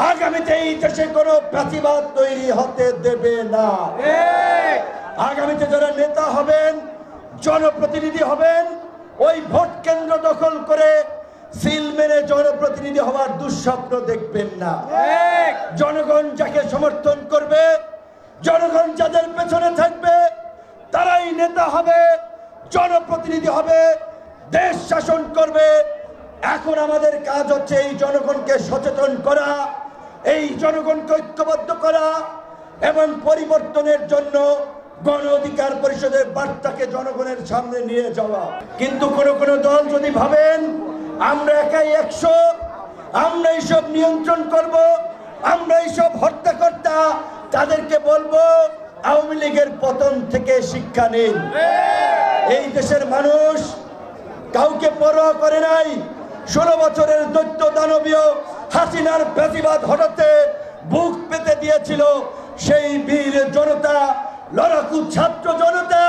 আগামীতে এই দেশে কোনো প্রাতিবাদ তৈরি হতে দেবে না। আগামীতে যারা নেতা হবেন, জনপ্রতিনিধি হবেন, ওই ভোট কেন্দ্র দখল করে সিল মেরে জনপ্রতিনিধি হওয়ার দুঃস্বপ্ন দেখবেন না। জনগণ যাকে সমর্থন করবে, জনগণ যাদের পেছনে থাকবে, তারাই নেতা হবে, জনপ্রতিনিধি হবে, দেশ শাসন করবে। এখন আমাদের কাজ হচ্ছে এই জনগণকে সচেতন করা, এই জনগণকে ঐক্যবদ্ধ করা এবং পরিবর্তনের জন্য গণ অধিকার পরিষদের বার্তাকে জনগণের সামনে নিয়ে যাওয়া। কিন্তু কোনো দল যদি ভাবেন আমরা একাই 100, আমরা এইসব নিয়ন্ত্রণ করব, আমরা এইসব হত্যাকর্তা, তাদেরকে বলবো আওয়ামী লীগের পতন থেকে শিক্ষা নিন। এই দেশের মানুষ কাউকে পরোয়া করে নাই। 16 বছরের দৈত্য দানবীয় হাসিনার ফ্যাসিবাদ হটাতে বুক পেতে দিয়েছিল সেই বীর জনতা, লড়াকু ছাত্র জনতা,